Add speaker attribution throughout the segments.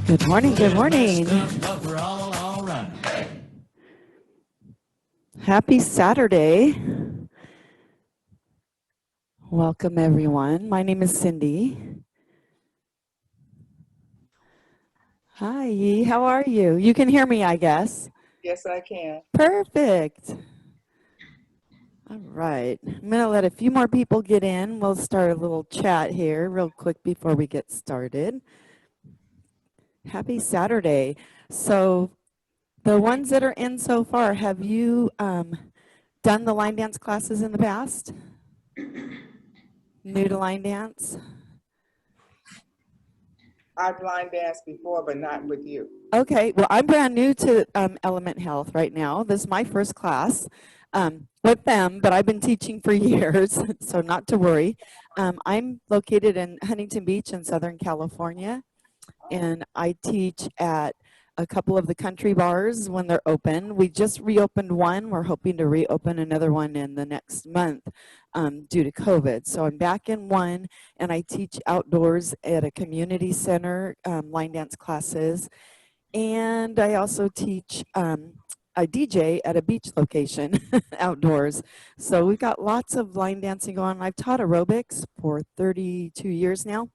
Speaker 1: Good morning, good morning. Happy Saturday. Welcome, everyone. My name is Cindy. Hi, Yee. How are you? You can hear me, I guess.
Speaker 2: Yes, I can.
Speaker 1: Perfect. All right. I'm going to let a few more people get in. We'll start a little chat here real quick before we get started. Happy Saturday. So the ones that are in so far, have you done the line dance classes in the past? New to line dance?
Speaker 2: I've line danced before, but not with you.
Speaker 1: Okay, well, I'm brand new to Element Health right now. This is my first class with them, but I've been teaching for years, so not to worry. I'm located in Huntington Beach in Southern California, and I teach at a couple of the country bars when they're open. We just reopened one. We're hoping to reopen another one in the next month due to COVID. So I'm back in one, and I teach outdoors at a community center, line dance classes. And I also teach, I DJ at a beach location outdoors. So we've got lots of line dancing going on. I've taught aerobics for 32 years now.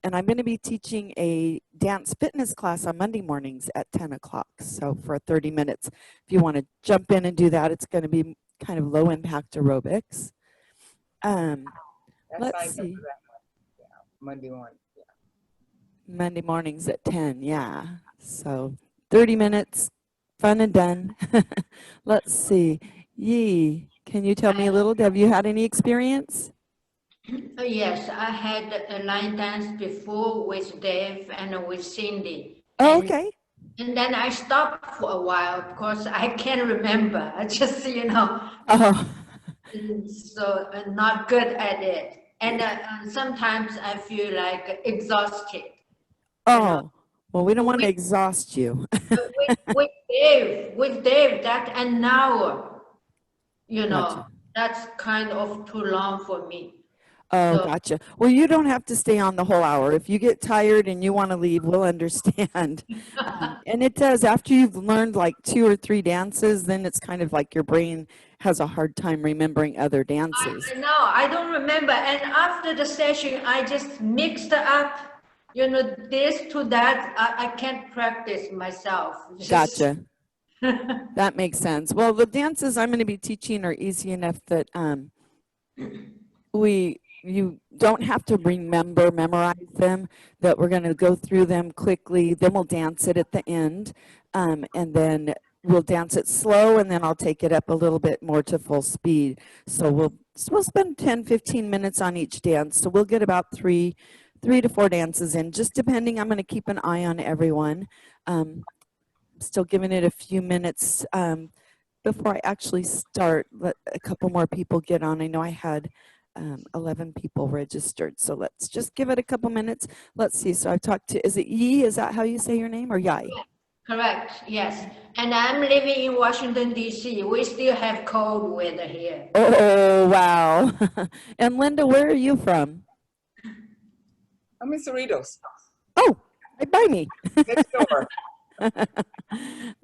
Speaker 1: And I'm going to be teaching a dance fitness class on Monday mornings at 10 o'clock. So for 30 minutes, if you want to jump in and do that, it's going to be kind of low impact aerobics. Let's see.
Speaker 2: Yeah, Monday morning. Yeah.
Speaker 1: Monday mornings at 10, yeah. So 30 minutes, fun and done. Let's see. Yee, can you tell me a little? Have you had any experience?
Speaker 3: Yes, I had a line dance before with Dave and with Cindy.
Speaker 1: Oh, okay.
Speaker 3: And then I stopped for a while because I can't remember. I just,
Speaker 1: Oh.
Speaker 3: so not good at it. And sometimes I feel like exhausted.
Speaker 1: Oh, well, we don't want to exhaust you.
Speaker 3: with Dave, that an hour,
Speaker 1: Gotcha.
Speaker 3: that's kind of too long for me.
Speaker 1: Oh,
Speaker 3: So,
Speaker 1: gotcha. Well, you don't have to stay on the whole hour. If you get tired and you want to leave, we'll understand. And it does, after you've learned like 2 or 3 dances, then it's kind of like your brain has a hard time remembering other dances.
Speaker 3: I know, I don't remember. And after the session, I just mixed up, this to that. I can't practice myself.
Speaker 1: Gotcha. That makes sense. Well, the dances I'm going to be teaching are easy enough that you don't have to memorize them, that we're going to go through them quickly, then we'll dance it at the end, and then we'll dance it slow, and then I'll take it up a little bit more to full speed. So we'll spend 10-15 minutes on each dance. So we'll get about three to 4 dances in, just depending. I'm going to keep an eye on everyone. Still giving it a few minutes before I actually start. Let a couple more people get on. I know I had 11 people registered, so let's just give it a couple minutes. Let's see. So I've talked to, is it Yee? Is that how you say your name, or Yai?
Speaker 3: Correct, yes. And I'm living in Washington, D.C. We still have cold weather here.
Speaker 1: Oh, wow. And Linda, where are you from?
Speaker 2: I'm in Cerritos.
Speaker 1: Oh, right by me.
Speaker 2: Next door.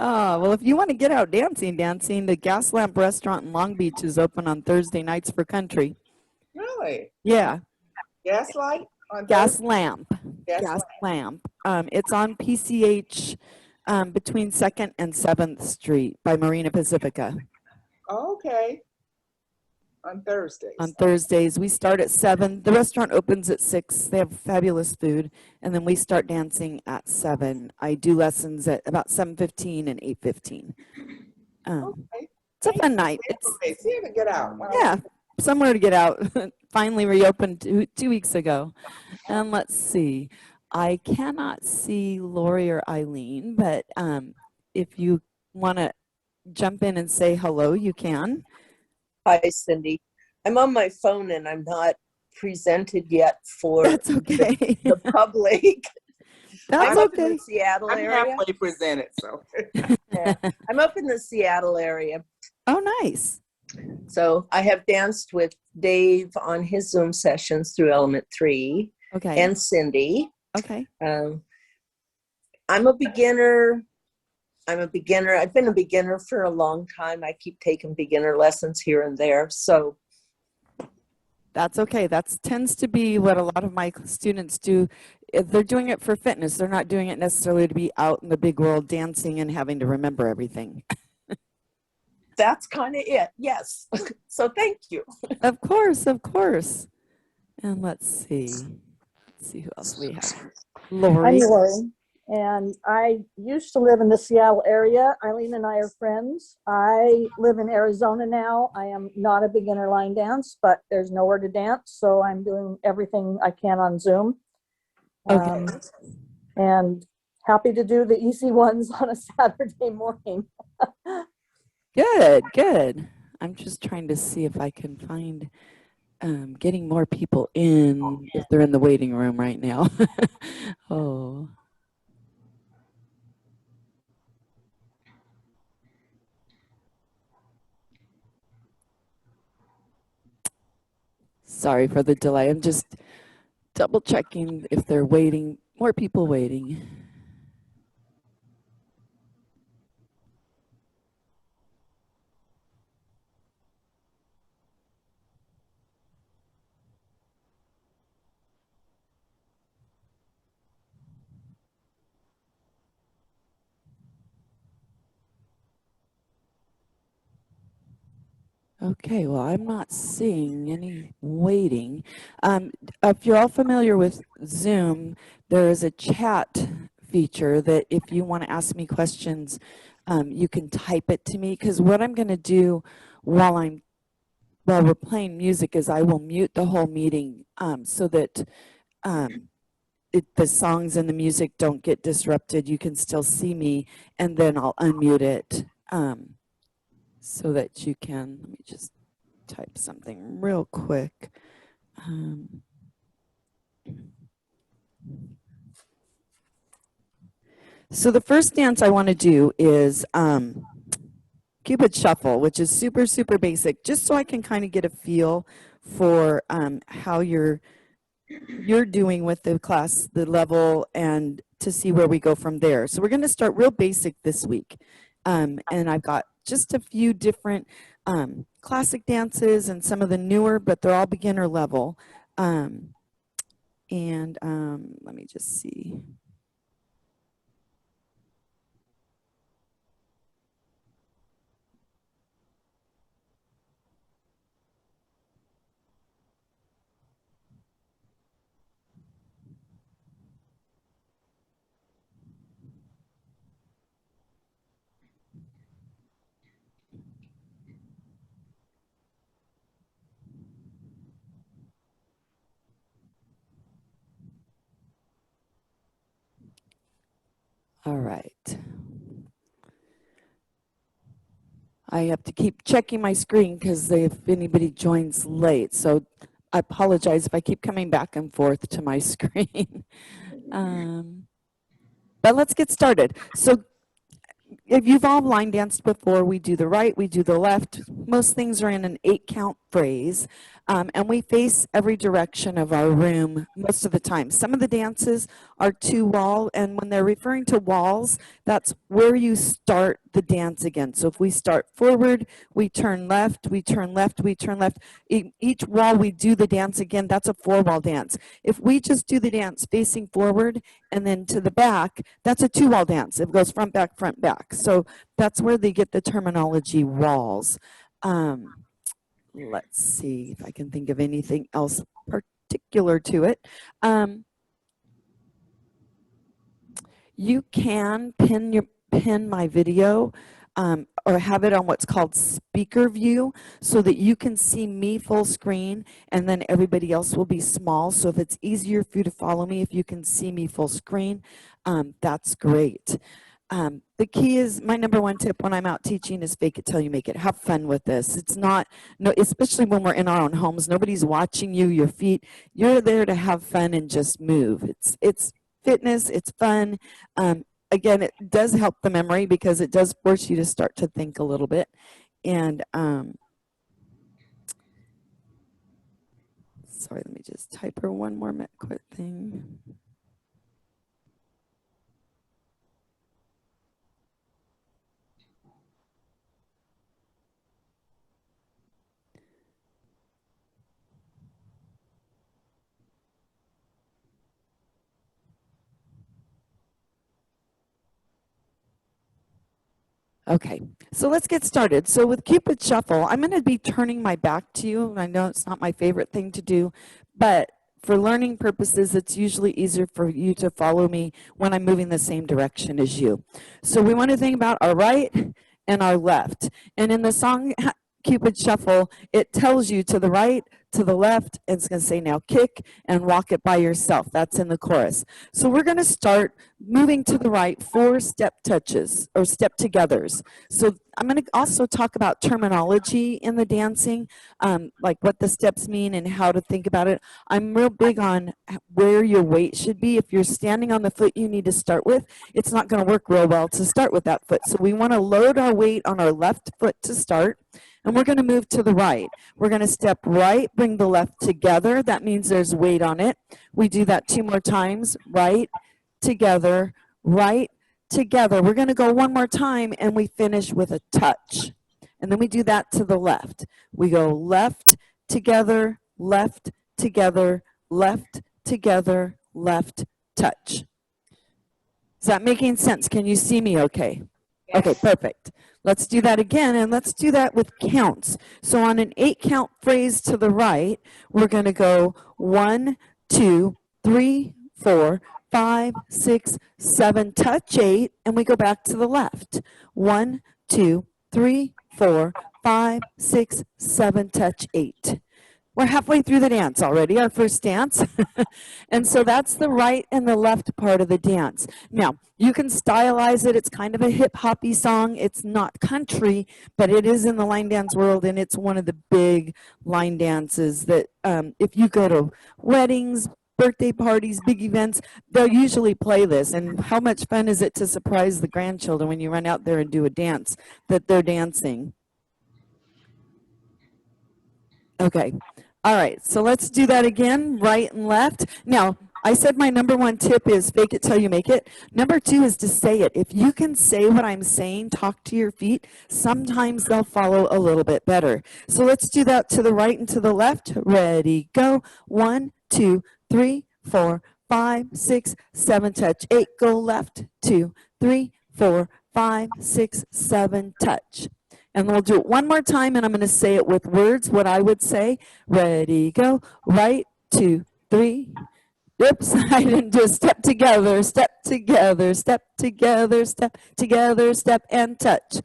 Speaker 1: Oh, well, if you want to get out dancing, the Gas Lamp Restaurant in Long Beach is open on Thursday nights for country.
Speaker 2: Really?
Speaker 1: Yeah.
Speaker 2: Gaslight?
Speaker 1: Gas Lamp.
Speaker 2: Gas
Speaker 1: Lamp. It's on PCH between 2nd and 7th Street by Marina Pacifica.
Speaker 2: Oh, okay. On Thursdays.
Speaker 1: On Thursdays. We start at 7. The restaurant opens at 6. They have fabulous food. And then we start dancing at 7. I do lessons at about 7:15 and 8:15.
Speaker 2: Okay.
Speaker 1: It's a fun night.
Speaker 2: Okay, see you to get out.
Speaker 1: Yeah, somewhere to get out. Finally reopened 2 weeks ago. And let's see. I cannot see Lori or Eileen, but if you want to jump in and say hello, you can.
Speaker 4: Hi, Cindy. I'm on my phone and I'm not presented yet for
Speaker 1: That's okay.
Speaker 4: the public.
Speaker 1: That's
Speaker 4: I'm up
Speaker 1: okay.
Speaker 4: in the Seattle
Speaker 2: I'm
Speaker 4: area.
Speaker 2: halfway presented, so.
Speaker 4: Yeah. I'm up in the Seattle area.
Speaker 1: Oh, nice.
Speaker 4: So I have danced with Dave on his Zoom sessions through Element 3
Speaker 1: Okay.
Speaker 4: and Cindy.
Speaker 1: Okay.
Speaker 4: I'm a beginner. I've been a beginner for a long time. I keep taking beginner lessons here and there. So
Speaker 1: That's okay. That tends to be what a lot of my students do. If they're doing it for fitness. They're not doing it necessarily to be out in the big world dancing and having to remember everything.
Speaker 4: that's kind of it. Yes. So thank you.
Speaker 1: Of course, of course. And let's see. Let's see who else we have.
Speaker 5: I'm
Speaker 1: Lori.
Speaker 5: Lori, and I used to live in the Seattle area. Eileen and I are friends. I live in Arizona now. I am not a beginner line dance, but there's nowhere to dance, so I'm doing everything I can on Zoom.
Speaker 1: Okay.
Speaker 5: And happy to do the easy ones on a Saturday morning.
Speaker 1: Good, good. I'm just trying to see if I can find getting more people in if they're in the waiting room right now. Oh. Sorry for the delay. I'm just double checking if they're waiting, more people waiting. Okay, well, I'm not seeing any waiting. If you're all familiar with Zoom, there is a chat feature that if you want to ask me questions, you can type it to me. Because what I'm going to do while we're playing music is I will mute the whole meeting so that the songs and the music don't get disrupted. You can still see me, and then I'll unmute it so that you can. Let me just type something real quick. So the first dance I want to do is Cupid Shuffle, which is super, super basic, just so I can kind of get a feel for how you're doing with the class, the level, and to see where we go from there. So we're going to start real basic this week. And I've got just a few different classic dances and some of the newer, but they're all beginner level. Let me just see. All right. I have to keep checking my screen because if anybody joins late, so I apologize if I keep coming back and forth to my screen. But let's get started. So if you've all line danced before, we do the right, we do the left. Most things are in an 8-count phrase, and we face every direction of our room most of the time. Some of the dances are to wall, and when they're referring to walls, that's where you start the dance again. So if we start forward, we turn left, we turn left, we turn left. Each wall we do the dance again, that's a 4-wall dance. If we just do the dance facing forward and then to the back, that's a 2-wall dance. It goes front, back, front, back. So that's where they get the terminology walls. Let's see if I can think of anything else particular to it. You can pin my video or have it on what's called speaker view so that you can see me full screen and then everybody else will be small. So if it's easier for you to follow me, if you can see me full screen, that's great. The key is, my number one tip when I'm out teaching is fake it till you make it. Have fun with this. It's not, no, especially when we're in our own homes, nobody's watching you, your feet. You're there to have fun and just move. It's fitness, it's fun. Again, it does help the memory because it does force you to start to think a little bit. And sorry, let me just type her one more quick thing. Okay, so let's get started. So with Cupid Shuffle, I'm going to be turning my back to you. I know it's not my favorite thing to do, but for learning purposes, it's usually easier for you to follow me when I'm moving the same direction as you. So we want to think about our right and our left. And in the song Cupid Shuffle, it tells you to the right, to the left, and it's going to say now kick and walk it by yourself. That's in the chorus. So we're going to start moving to the right 4 step touches or step togethers. So I'm going to also talk about terminology in the dancing, like what the steps mean and how to think about it. I'm real big on where your weight should be. If you're standing on the foot you need to start with, it's not going to work real well to start with that foot. So we want to load our weight on our left foot to start. And we're going to move to the right. We're going to step right, bring the left together. That means there's weight on it. We do that 2 more times. Right, together, right, together. We're going to go 1 more time, and we finish with a touch. And then we do that to the left. We go left, together, left, together, left, together, left, touch. Is that making sense? Can you see me okay?
Speaker 2: Yes.
Speaker 1: Okay, perfect. Let's do that again, and let's do that with counts. So on an 8 count phrase to the right, we're going to go 1, 2, 3, 4, 5, 6, 7, touch 8, and we go back to the left. 1, 2, 3, 4, 5, 6, 7, touch 8. We're halfway through the dance already, our first dance. And so that's the right and the left part of the dance. Now, you can stylize it. It's kind of a hip-hoppy song. It's not country, but it is in the line dance world, and it's one of the big line dances that if you go to weddings, birthday parties, big events, they'll usually play this. And how much fun is it to surprise the grandchildren when you run out there and do a dance that they're dancing? Okay. All right. So let's do that again, right and left. Now, I said my number 1 tip is fake it till you make it. Number 2 is to say it. If you can say what I'm saying, talk to your feet, sometimes they'll follow a little bit better. So let's do that to the right and to the left. Ready, go. 1, 2, 3, 4, 5, 6, 7, touch 8. Go left, 2, 3, 4, 5, 6, 7, touch. And we'll do it 1 more time, and I'm going to say it with words, what I would say. Ready, go. Right, 2, 3. Oops, I didn't do a step together, step together, step together, step together, step, and touch.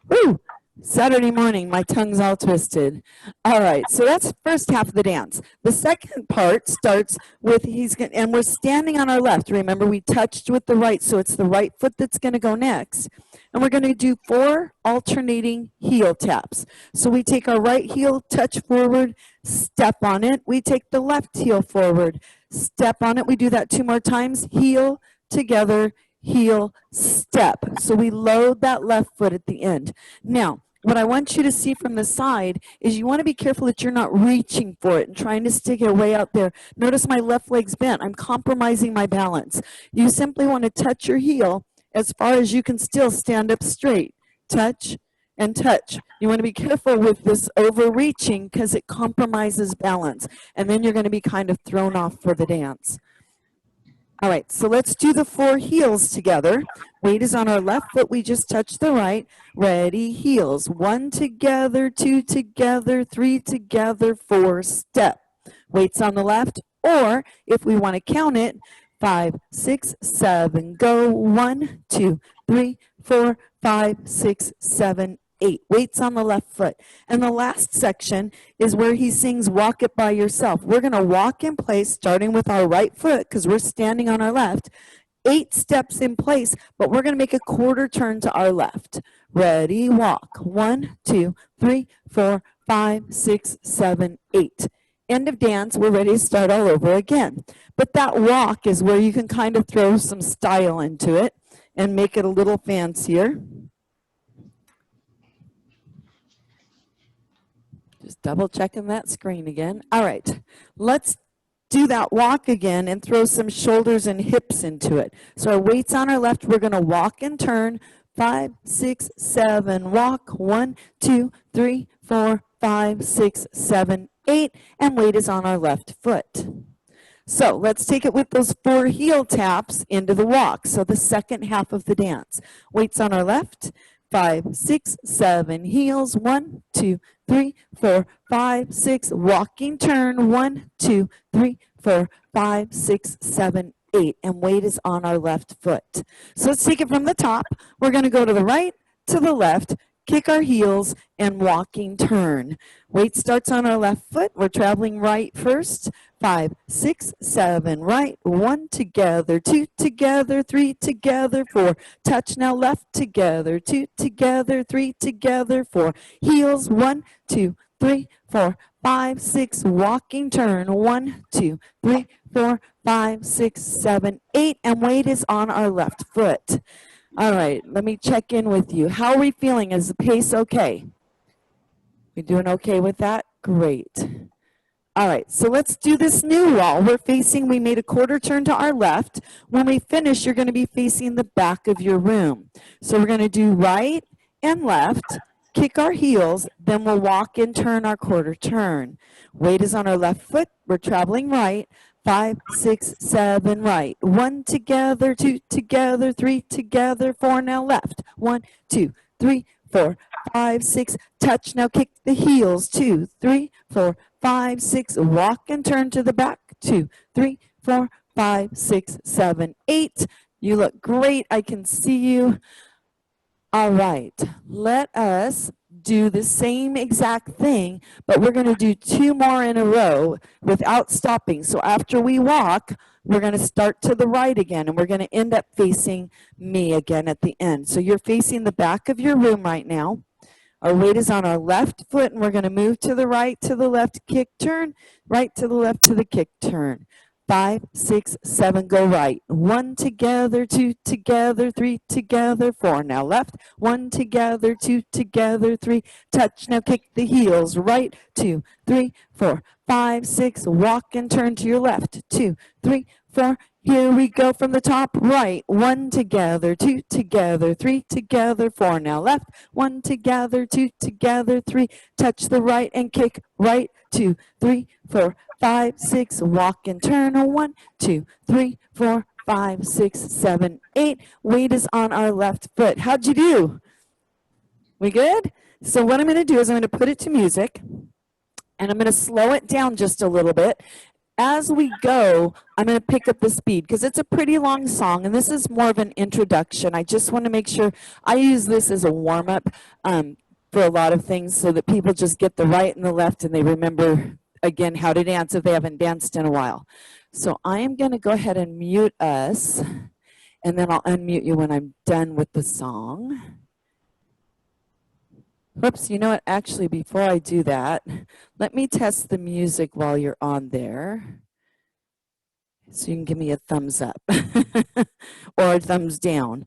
Speaker 1: Woo! Saturday morning, my tongue's all twisted. All right, so that's the first half of the dance. The second part starts with and we're standing on our left. Remember, we touched with the right, so it's the right foot that's going to go next. And we're going to do 4 alternating heel taps. So we take our right heel, touch forward, step on it. We take the left heel forward, step on it. We do that 2 more times. Heel, together, heel, step. So we load that left foot at the end. Now, what I want you to see from the side is you want to be careful that you're not reaching for it and trying to stick it way out there. Notice my left leg's bent. I'm compromising my balance. You simply want to touch your heel as far as you can still stand up straight. Touch and touch. You want to be careful with this overreaching because it compromises balance. And then you're going to be kind of thrown off for the dance. All right, so let's do the 4 heels together. Weight is on our left foot. We just touched the right. Ready, heels. 1 together, 2 together, 3 together, 4, step. Weight's on the left, or if we want to count it, 5, 6, 7, go. 1, 2, 3, 4, 5, 6, 7, 8. Weight's on the left foot. And the last section is where he sings Walk It By Yourself. We're going to walk in place starting with our right foot because we're standing on our left. 8 steps in place, but we're going to make a quarter turn to our left. Ready, walk. 1, 2, 3, 4, 5, 6, 7, 8. End of dance, we're ready to start all over again. But that walk is where you can kind of throw some style into it and make it a little fancier. Just double checking that screen again. All right, let's do that walk again and throw some shoulders and hips into it. So our weight's on our left. We're going to walk and turn. 5, 6, 7, walk. 1, 2, 3, 4, 5, 6, 7, 8, and weight is on our left foot. So let's take it with those 4 heel taps into the walk. So the second half of the dance. Weight's on our left. 5, 6, 7. Heels, 1, 2, 3, 4, 5, 6. Walking turn, 1, 2, 3, 4, 5, 6, 7, 8. And weight is on our left foot. So let's take it from the top. We're going to go to the right, to the left, kick our heels, and walking turn. Weight starts on our left foot. We're traveling right first. 5, 6, 7, right, 1 together, 2 together, 3 together, 4. Touch now left together, 2 together, 3 together, 4. Heels, 1, 2, 3, 4, 5, 6. Walking turn, 1, 2, 3, 4, 5, 6, 7, 8. And weight is on our left foot. All right, let me check in with you. How are we feeling? Is the pace okay? We doing okay with that? Great. All right, so let's do this new wall. We made a quarter turn to our left. When we finish, you're going to be facing the back of your room. So we're going to do right and left, kick our heels, then we'll walk and turn our quarter turn. Weight is on our left foot. We're traveling right. 5, 6, 7, right. 1 together, 2 together, 3 together, 4 now left. 1, 2, 3, 4, 5, 6. Touch, now kick the heels. 2, 3, 4, 5, 6. Walk and turn to the back. 2, 3, 4, 5, 6, 7, 8. You look great. I can see you. All right. Let us do the same exact thing, but we're going to do 2 more in a row without stopping. So after we walk, we're going to start to the right again, and we're going to end up facing me again at the end. So you're facing the back of your room right now. Our weight is on our left foot, and we're going to move to the right, to the left, kick, turn, right to the left, to the kick, turn. 5, 6, 7, go right. 1 together, 2 together, 3 together, 4 now left. 1 together, 2 together, 3. Touch, now kick the heels. Right, 2, 3, 4, 5, 6. Walk and turn to your left. 2, 3, 4. Here we go from the top. Right, 1 together, 2 together, 3 together, 4 now left. 1 together, 2 together, 3. Touch the right and kick. Right, 2, 3, 4, 5, 6. Walk and turn. 1, 2, 3, 4, 5, 6, 7, 8. Weight is on our left foot. How'd you do? We good? So what I'm going to do is I'm going to put it to music, and I'm going to slow it down just a little bit. As we go, I'm going to pick up the speed because it's a pretty long song, and this is more of an introduction. I just want to make sure I use this as a warm-up for a lot of things so that people just get the right and the left, and they remember, again, how to dance if they haven't danced in a while. So I am going to go ahead and mute us, and then I'll unmute you when I'm done with the song. Whoops, you know what? Actually, before I do that, let me test the music while you're on there. So you can give me a thumbs up or a thumbs down.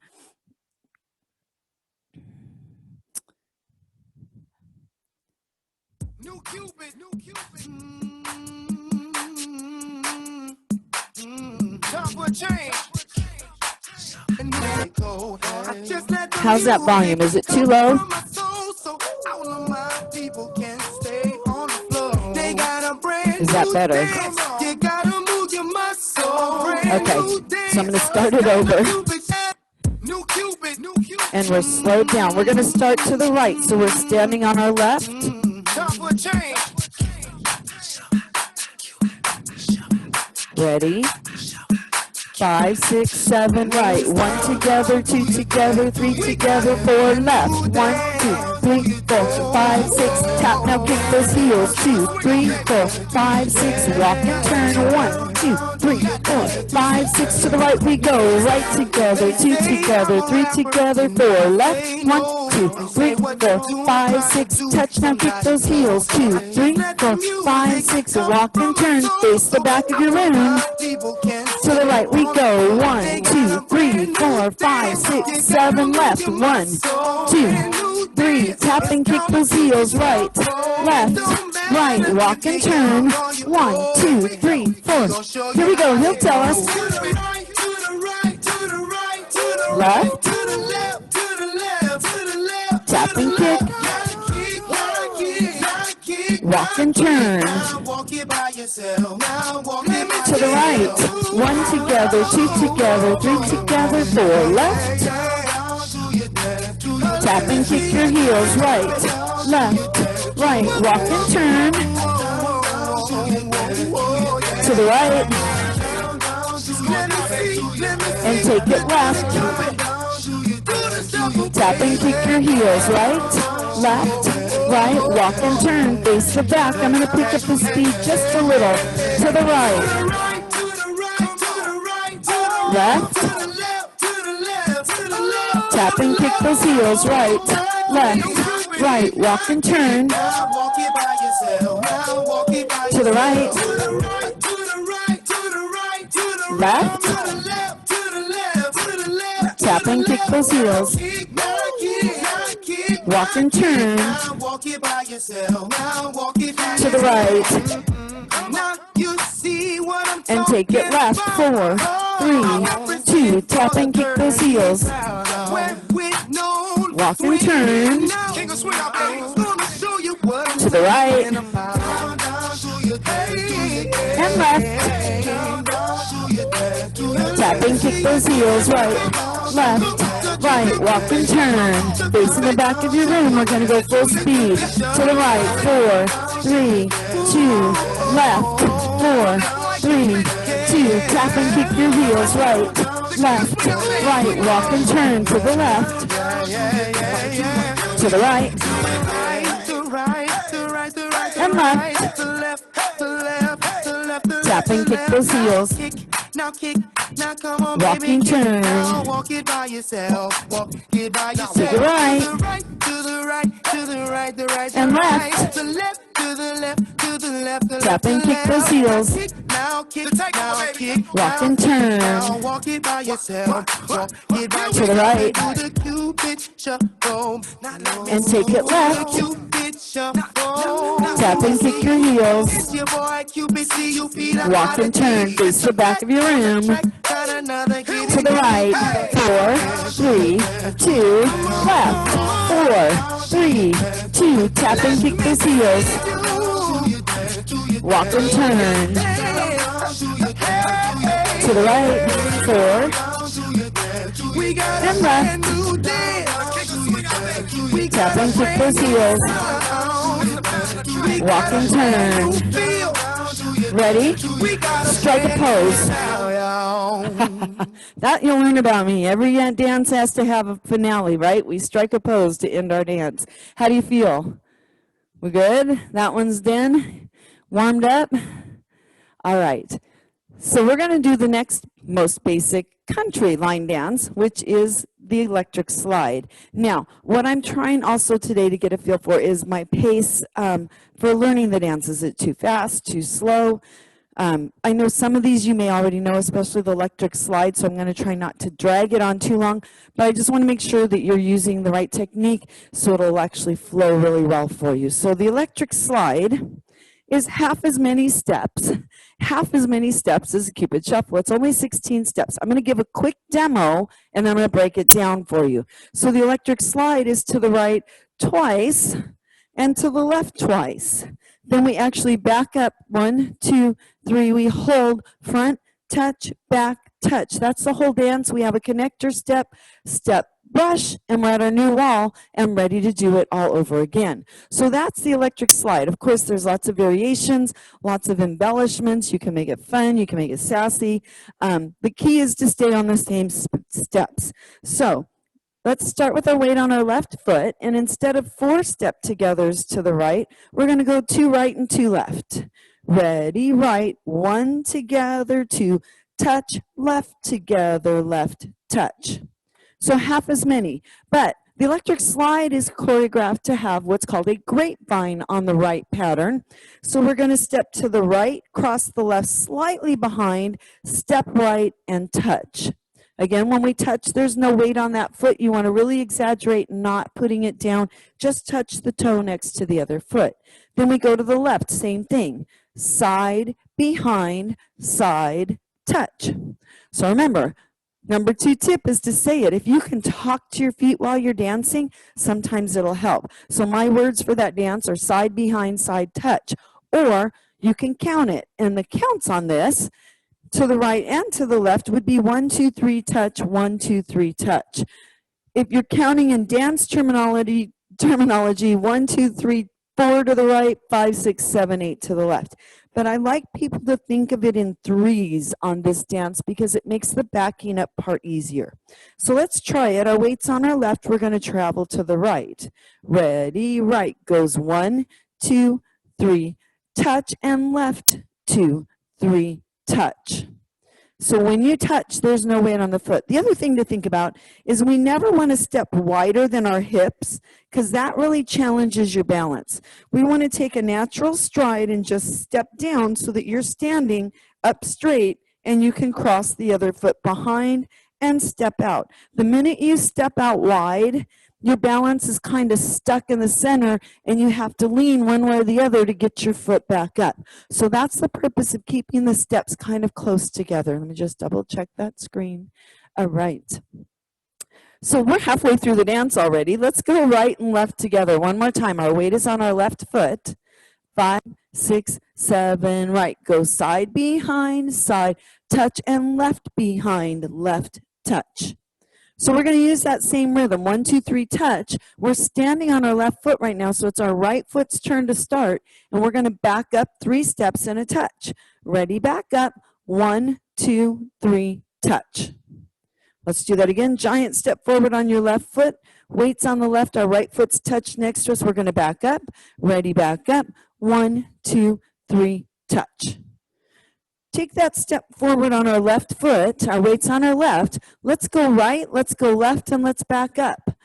Speaker 6: New Cupid, time for a change.
Speaker 1: How's that volume? Is it too low? Is that better? Okay, so I'm going to start it over. And we're slowed down. We're going to start to the right, so we're standing on our left. Ready? 5, 6, 7, right. 1 together, 2 together, 3 together, 4 left. 1, 2, 3, 4, 5, 6. Tap, now kick those heels. 2, 3, 4, 5, 6. Walk and turn. 1, 2, 3, 4, 5, 6. To the right we go. Right together, 2 together, 3 together, 4 left. 1, 2, 3, 4, 5, 6. Touch, now kick those heels. 2, 3, 4, 5, 6. Walk and turn. Face the back of your room. To the right we go. 1, 2, 3, 4, 5, 6, 7 left. 1, 2, 3. Tap and kick those heels. Right, left, right. Walk and turn. 1, 2, 3, 4. Here we go. He'll tell us. Left. Tap and kick. Walk and turn. To the right. 1 together, 2 together, 3 together, 4 left. Tap Tap and kick your heels, right, left, right. Walk and turn to the right. And take it left. Tap and kick your heels, right, left, right. Walk and turn, face the back. I'm going to pick up the speed just a little. To the right. Left. Tap and kick those heels, right, left, right. Walk and turn. To the right. Left. Tap and kick those heels. Walk and turn. To the right. And take it left. 4, 3, 2. Tap and kick those heels. Walk and turn. To the right. And left. Tap and kick those heels, right, left, right. Walk and turn. Facing the back of your room, we're going to go full speed. To the right. 4, 3, 2. Left. 4, 3, 2. Tap and kick your heels, right, left, right. Walk and turn to the left. To the right. And left. Tap and kick those heels. Walking turn. To the right. And left. Tap and kick those heels. Walk and turn. To the right. And take it left. Tap and kick your heels. Walk and turn. Face the back of your room. To the right. 4, 3, 2. Left. 4, 3, 2. Tap and kick those heels. Walk and turn. To the right. 4. And left. Tap and kick those heels. Walk and turn. Ready? Strike a pose. That you'll learn about me. Every dance has to have a finale, right? We strike a pose to end our dance. How do you feel? We good? That one's done? Warmed up? All right. So we're going to do the next most basic country line dance, which is the electric slide. Now, what I'm trying also today to get a feel for is my pace for learning the dance. Is it too fast, too slow? I know some of these you may already know, especially the electric slide, so I'm going to try not to drag it on too long, but I just want to make sure that you're using the right technique so it'll actually flow really well for you. So the electric slide is half as many steps as a Cupid shuffle. It's only 16 steps. I'm going to give a quick demo and then I'm going to break it down for you. So the electric slide is to the right twice and to the left twice. Then we actually back up 1, 2, 3. We hold front, touch, back, touch. That's the whole dance. We have a connector step, step, brush, and we're at our new wall and ready to do it all over again. So that's the electric slide. Of course, there's lots of variations, lots of embellishments. You can make it fun. You can make it sassy. The key is to stay on the same steps. So let's start with our weight on our left foot. And instead of 4 step togethers to the right, we're going to go 2 right and 2 left. Ready, right, 1 together, 2, touch, left together, left, touch. So half as many, but the electric slide is choreographed to have what's called a grapevine on the right pattern. So we're going to step to the right, cross the left slightly behind, step right, and touch. Again, when we touch, there's no weight on that foot. You want to really exaggerate, not putting it down. Just touch the toe next to the other foot. Then we go to the left, same thing. Side, behind, side, touch. So remember, number 2 tip is to say it. If you can talk to your feet while you're dancing, sometimes it'll help. So my words for that dance are side, behind, side, touch. Or you can count it. And the counts on this, to the right and to the left, would be 1, 2, 3, touch, 1, 2, 3, touch. if you're counting in dance terminology, 1, 2, 3, 4 to the right, 5, 6, 7, 8 to the left. But I like people to think of it in threes on this dance because it makes the backing up part easier. So let's try it. Our weight's on our left. We're going to travel to the right. Ready, right goes 1, 2, 3, touch, and left, 2, 3, touch. So when you touch, there's no weight on the foot. The other thing to think about is we never want to step wider than our hips because that really challenges your balance. We want to take a natural stride and just step down so that you're standing up straight and you can cross the other foot behind and step out. The minute you step out wide, your balance is kind of stuck in the center and you have to lean one way or the other to get your foot back up. So that's the purpose of keeping the steps kind of close together. Let me just double check that screen. All right. So we're halfway through the dance already. Let's go right and left together. One more time. Our weight is on our left foot. 5, 6, 7, right. Go side behind, side, touch, and left behind, left, touch. So we're going to use that same rhythm, 1, 2, 3, touch. We're standing on our left foot right now, so it's our right foot's turn to start, and we're going to back up 3 steps and a touch. Ready, back up, 1, 2, 3, touch. Let's do that again. Giant step forward on your left foot. Weights on the left, our right foot's touched next to us. We're going to back up. Ready, back up, 1, 2, 3, touch. Take that step forward on our left foot. Our weight's on our left. Let's go right, let's go left, and let's back up.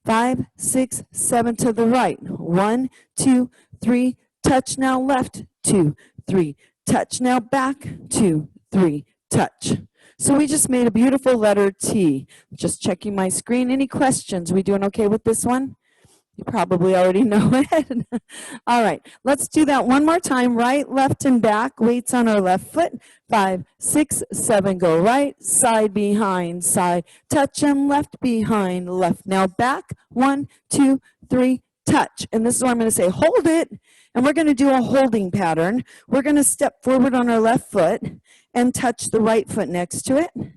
Speaker 1: 5, 6, 7 to the right. 1, 2, 3, touch now left, 2, 3, touch now back, 2, 3, touch. So we just made a beautiful letter T. Just checking my screen. Any questions? We doing okay with this one? You probably already know it. All right, let's do that one more time. Right, left, and back. Weights on our left foot. 5, 6, 7, go right, side, behind, side, touch, and left, behind, left. Now back, 1, 2, 3, touch. And this is where I'm going to say hold it, and we're going to do a holding pattern. We're going to step forward on our left foot and touch the right foot next to it. And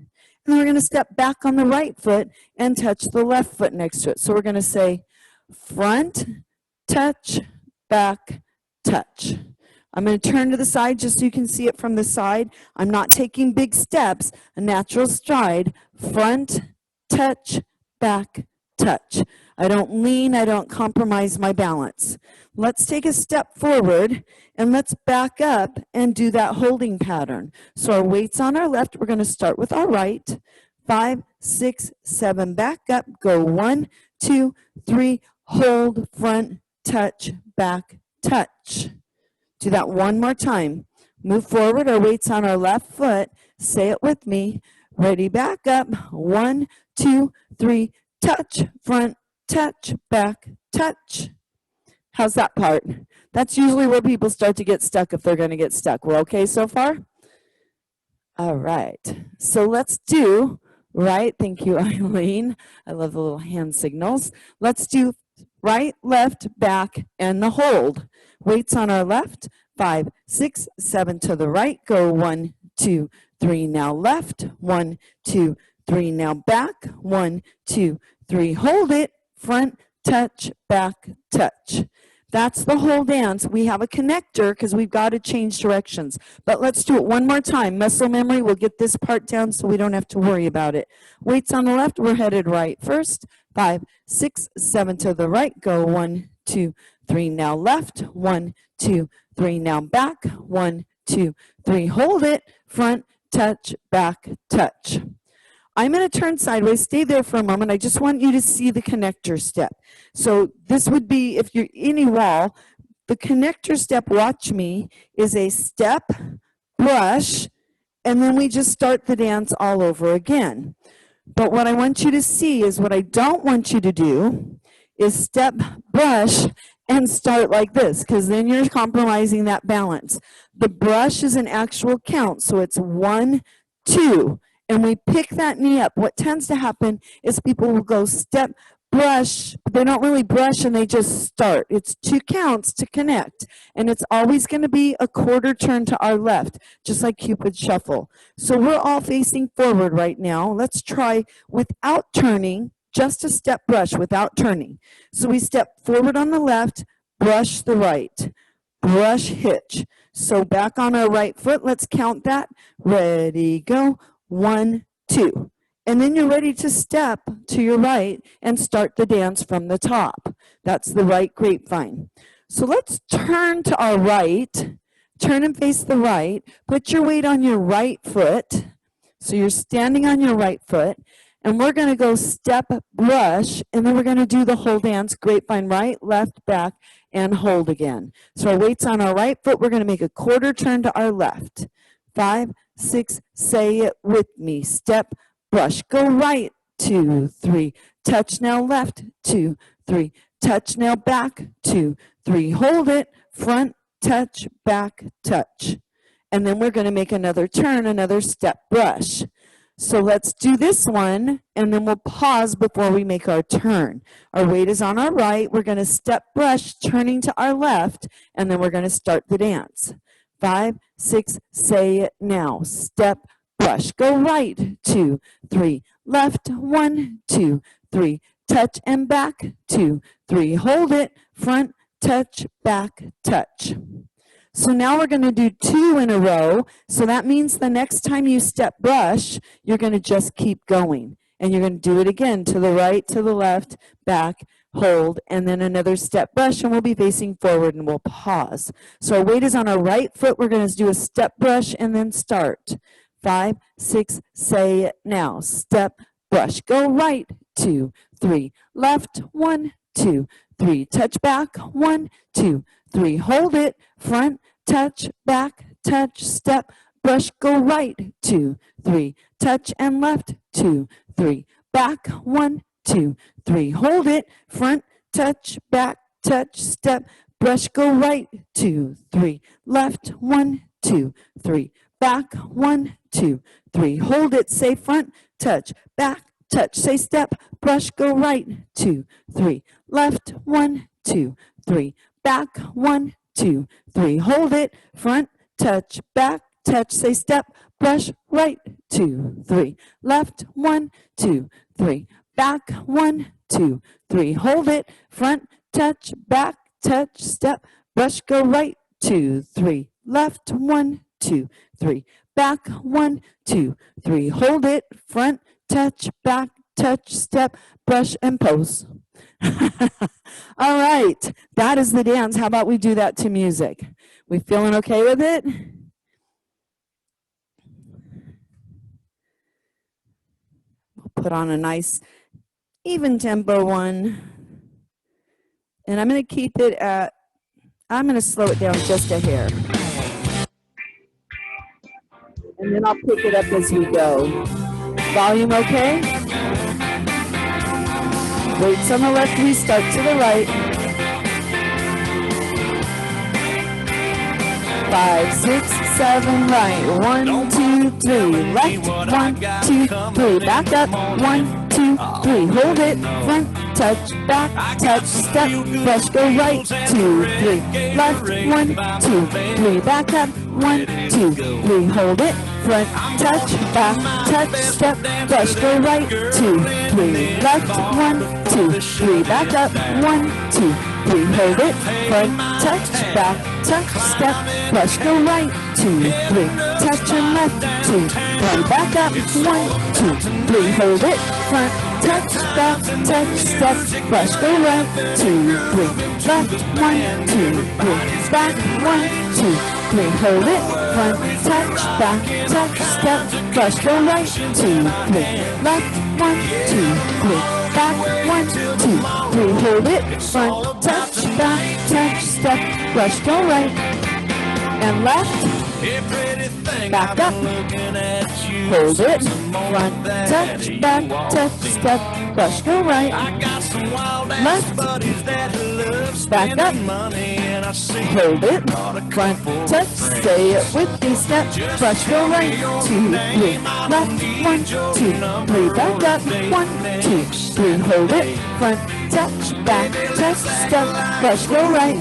Speaker 1: then we're going to step back on the right foot and touch the left foot next to it. So we're going to say front, touch, back, touch. I'm going to turn to the side just so you can see it from the side. I'm not taking big steps, a natural stride. Front, touch, back, touch. I don't lean, I don't compromise my balance. Let's take a step forward and let's back up and do that holding pattern. So our weight's on our left. We're going to start with our right. 5, 6, 7, back up. Go 1, 2, 3, hold, front, touch, back, touch. Do that one more time. Move forward. Our weight's on our left foot. Say it with me. Ready, back up. 1, 2, 3, touch, front, touch, back, touch. How's that part? That's usually where people start to get stuck if they're going to get stuck. We're okay so far? All right. So let's do right. Thank you, Eileen. I love the little hand signals. Let's do right, left, back, and the hold. Weights on our left. 5, 6, 7 to the right. Go 1, 2, 3. Now left. 1, 2, 3. Now back. 1, 2, 3. Hold it. Front, touch, back, touch. That's the whole dance. We have a connector because we've got to change directions. But let's do it one more time. Muscle memory, we'll get this part down so we don't have to worry about it. Weights on the left, we're headed right first. 5, 6, 7 to the right. Go 1, 2, 3. Now left. 1, 2, 3. Now back. 1, 2, 3. Hold it. Front, touch, back, touch. I'm going to turn sideways. Stay there for a moment. I just want you to see the connector step. So this would be, if you're any wall, the connector step, watch me, is a step, brush, and then we just start the dance all over again. But what I want you to see is what I don't want you to do is step, brush, and start like this, because then you're compromising that balance. The brush is an actual count, so it's 1, 2. And we pick that knee up. What tends to happen is people will go step, brush, but they don't really brush and they just start. It's 2 counts to connect. And it's always going to be a quarter turn to our left, just like Cupid shuffle. So we're all facing forward right now. Let's try without turning just a step brush without turning. So we step forward on the left, brush the right, brush hitch. So back on our right foot, let's count that. Ready, go. 1, 2. And then you're ready to step to your right and start the dance from the top. That's the right grapevine. So let's turn to our right, turn and face the right, put your weight on your right foot. So you're standing on your right foot, and we're gonna go step, brush, and then we're gonna do the whole dance, grapevine, right, left, back, and hold again. So our weight's on our right foot, we're gonna make a quarter turn to our left. 5, 6, say it with me, step, brush, go right, 2, 3, touch now left, 2, 3, touch now back, 2, 3, hold it, front, touch, back, touch. And then we're gonna make another turn, another step brush. So let's do this one, and then we'll pause before we make our turn. Our weight is on our right, we're gonna step brush, turning to our left, and then we're gonna start the dance. 5, 6, say it now, step, brush, go right, 2, 3, left, 1, 2, 3, touch and back, 2, 3, hold it, front, touch, back, touch. So now we're going to do 2 in a row. So that means the next time you step brush, you're going to just keep going. And you're going to do it again, to the right, to the left, back, hold, and then another step brush, and we'll be facing forward and we'll pause. So our weight is on our right foot. We're going to do a step brush and then start. 5, 6, say it now. Step, brush, go right, 2, 3, left, 1, 2, 3, touch back, 1, 2, 3, hold it, front, touch, back, touch, step, brush, go right, 2, 3, touch and left, 2, 3, back, 1, 2, 3, hold it, front, touch, back, touch, step, brush, go right, 2, 3, left, 1, 2, 3, back, 1, 2, 3, hold it, say front, touch, back, touch, say step, brush, go right, 2, 3, left, 1, 2, 3, back, 1, 2, 3, hold it, front, touch, back, touch, say step, brush, right, 2, 3, left, 1, 2, 3, back, 1, 2, 3, hold it, front, touch, back, touch, step, brush, go right, 2, 3, left, 1, 2, 3, back, 1, 2, 3, hold it, front, touch, back, touch, step, brush, and pose. All right, that is the dance. How about we do that to music? We feeling okay with it? We'll put on a nice even tempo one. And I'm going to keep it at, I'm going to slow it down just a hair. And then I'll pick it up as we go. Volume okay? Weights on the left, we start to the right. 5, 6, 7, right. 1, 2, 3. Left. 1, 2, 3. Back up. 1, 2, 3. Hold it. Front. Touch. Back. Touch. Step. Brush. Go right. 2, 3. Left. 1, 2, 3. Back up. 1, 2, 3. Hold it. Front. Touch. Back. Touch. Step. Brush. Go right. 2, 3. Left. 1, 2, 3. Back up. 1, 2, 3. Hold it. Front. Touch. Back. Touch. Step. Brush. Go right. 2, 3. Touch and left. 2, 3. Back up. 1, 2, 3. Hold it. Front. Touch. Back. Touch. Step. Brush. Go right. 2, 3. Left. 1, 2, 3. Back. 1, 2, 3. Hold it. Front. Touch. Back. Touch. Step. Brush. Go right. 2, 3. Left. 1, 2, 3. Back, 1, 2, 3, hold it, front, touch, back, touch, step, brush, go right, and left, back up, hold it, front, touch, back, touch, step, brush, go right, left, back up, hold it, front, touch, say it with me, step, brush, go right, 2, 3, left, 1, 2, 3, back up, 1, 2, 3, hold it, front, touch, back, touch, step, brush, go right,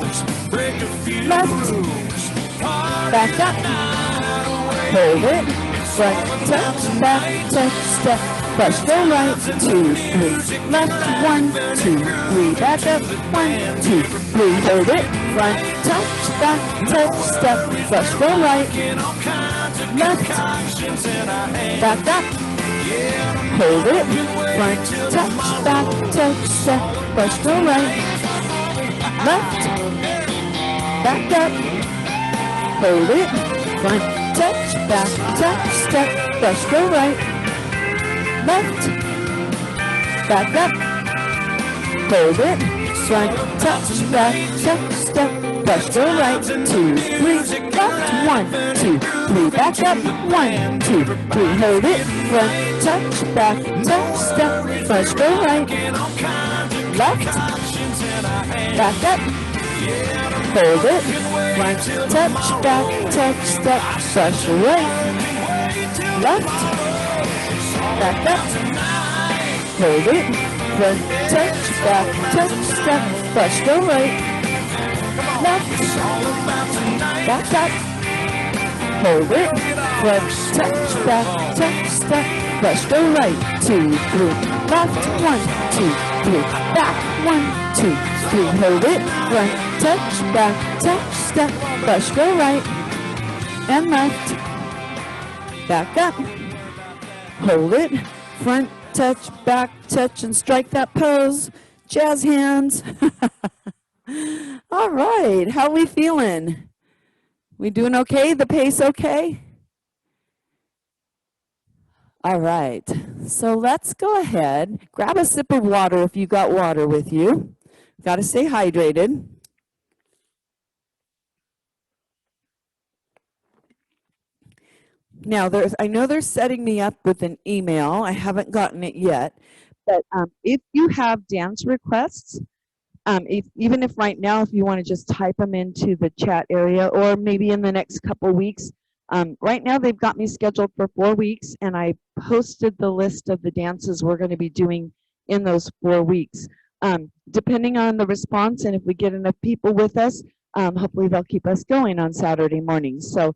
Speaker 1: left, back up, hold it, front, touch, back, touch, step, Brush, go right, 2, 3. Left, 1, 2, 3. Back up, 1, 2, 3. Hold it. Front, touch, back, touch, step. Brush, go right. Left, back up. Hold it. Front, touch, back, touch, step. Brush, go right. Left, back up. Hold it. Front, touch, back, touch, step. Brush, go right. Left, back up. Hold it. Front, touch, back, touch, step. Brush, go right. 2, 3. Left, 1, 2, 3. Back up. 1, 2, 3. Hold it. Front, touch, back, touch, step. Brush, go right. Left, back up. Hold it. Front, touch, back, touch, step. Brush, right. Left, back up. Hold it. Front, touch, back, touch, step. Brush, go right. Left, back up. Hold it. Front, touch, back, touch, step. Brush, go right. 2, 3. Left, 1, 2, 3. Back, 1, 2, 3. Hold it. Front, touch, back, touch, step. Brush, go right. And left. Back up. Hold it. Front, touch, back, touch, and strike that pose. Jazz hands. All right. How we feeling? We doing okay? The pace okay? All right. So let's go ahead. Grab a sip of water if you got water with you. Got to stay hydrated. Now, I know they're setting me up with an email. I haven't gotten it yet. But if you have dance requests, even if right now, if you want to just type them into the chat area, or maybe in the next couple weeks. Right now, they've got me scheduled for 4 weeks, and I posted the list of the dances we're going to be doing in those 4 weeks. Depending on the response, and if we get enough people with us, hopefully they'll keep us going on Saturday mornings. So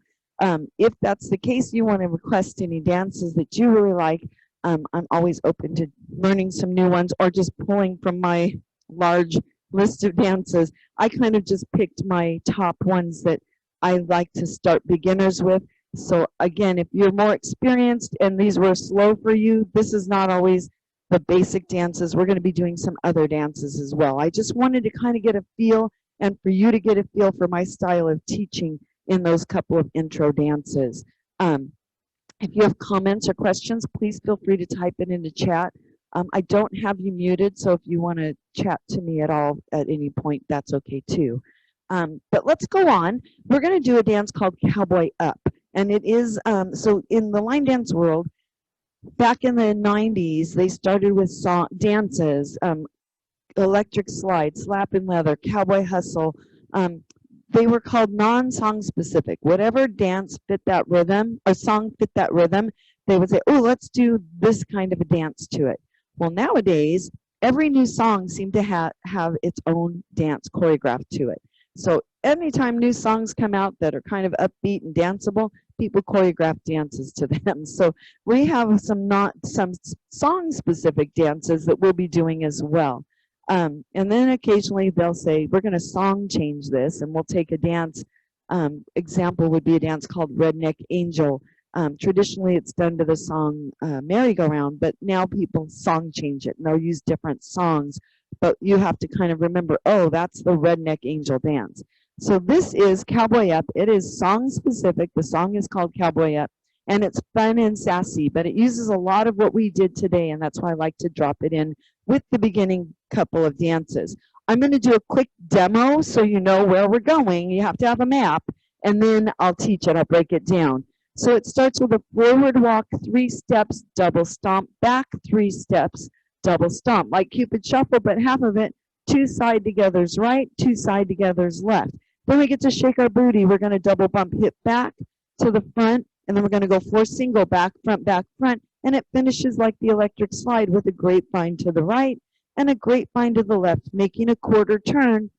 Speaker 1: if that's the case, you want to request any dances that you really like, I'm always open to learning some new ones or just pulling from my large list of dances. I kind of just picked my top ones that I like to start beginners with. So again, if you're more experienced and these were slow for you, this is not always the basic dances. We're going to be doing some other dances as well. I just wanted to kind of get a feel, and for you to get a feel for my style of teaching in those couple of intro dances. If you have comments or questions, please feel free to type it into chat. I don't have you muted, so if you want to chat to me at all at any point, that's okay too. But let's go on. We're going to do a dance called Cowboy Up. And it is, so in the line dance world, back in the 90s, they started with dances, electric slide, slap and leather, cowboy hustle. They were called non-song specific. Whatever dance fit that rhythm, or song fit that rhythm, they would say, oh, let's do this kind of a dance to it. Well, nowadays, every new song seems to have its own dance choreographed to it. So anytime new songs come out that are kind of upbeat and danceable, people choreograph dances to them. So we have some song-specific dances that we'll be doing as well. And then occasionally they'll say, we're going to song change this, and we'll take a dance. Example would be a dance called Redneck Angel. Traditionally, it's done to the song Merry-Go-Round, but now people song change it, and they'll use different songs. But you have to kind of remember, oh, that's the Redneck Angel dance. So this is Cowboy Up. It is song-specific. The song is called Cowboy Up, and it's fun and sassy, but it uses a lot of what we did today, and that's why I like to drop it in with the beginning couple of dances. I'm going to do a quick demo so you know where we're going. You have to have a map, and then I'll teach it. I'll break it down. So it starts with a forward walk, 3 steps, double stomp, back 3 steps, double stomp, like Cupid Shuffle, but half of it, 2 side togethers right, 2 side togethers left. Then we get to shake our booty. We're going to double bump hip back to the front, and then we're going to go 4 single back, front, and it finishes like the electric slide with a grapevine to the right and a grapevine to the left, making a quarter turn,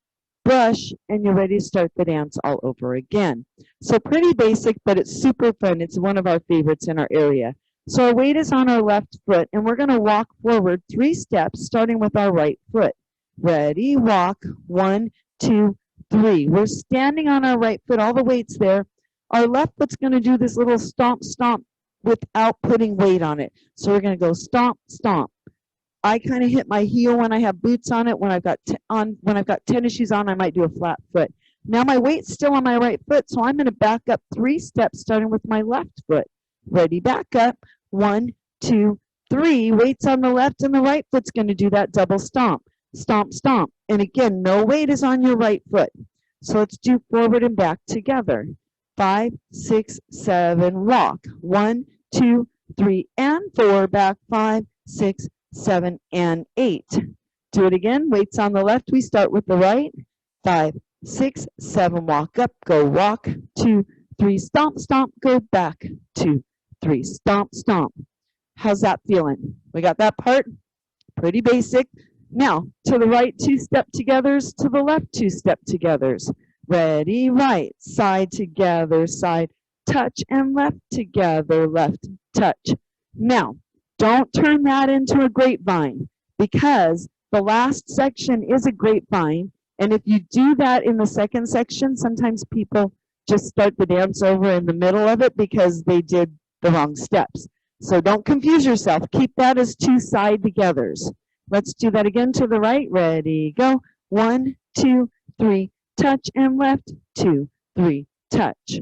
Speaker 1: brush, and you're ready to start the dance all over again. So pretty basic, but it's super fun. It's one of our favorites in our area. So our weight is on our left foot, and we're going to walk forward 3 steps, starting with our right foot. Ready, walk, 1, 2, 3. We're standing on our right foot, all the weight's there. Our left foot's going to do this little stomp, stomp without putting weight on it. So we're going to go stomp, stomp. I kind of hit my heel when I have boots on it. When I've got tennis shoes on, I might do a flat foot. Now my weight's still on my right foot, so I'm going to back up 3 steps, starting with my left foot. Ready, back up. 1, 2, 3. Weight's on the left, and the right foot's going to do that double stomp. Stomp, stomp. And again, no weight is on your right foot. So let's do forward and back together. 5, 6, 7, walk. 1, 2, 3, and 4. Back 5, 6, 7, and 8. Do it again. Weights on the left. We start with the right. 5, 6, 7, walk up, go walk. 2, 3, stomp, stomp, go back. 2, 3, stomp, stomp. How's that feeling? We got that part? Pretty basic. Now, to the right 2 step togethers, to the left 2 step togethers. Ready, right, side together, side, touch, and left together, left, touch. Now, don't turn that into a grapevine, because the last section is a grapevine, and if you do that in the second section, sometimes people just start the dance over in the middle of it because they did the wrong steps. So don't confuse yourself. Keep that as 2 side togethers. Let's do that again to the right. Ready, go. 1, 2, 3, touch, and left. 2, 3, touch.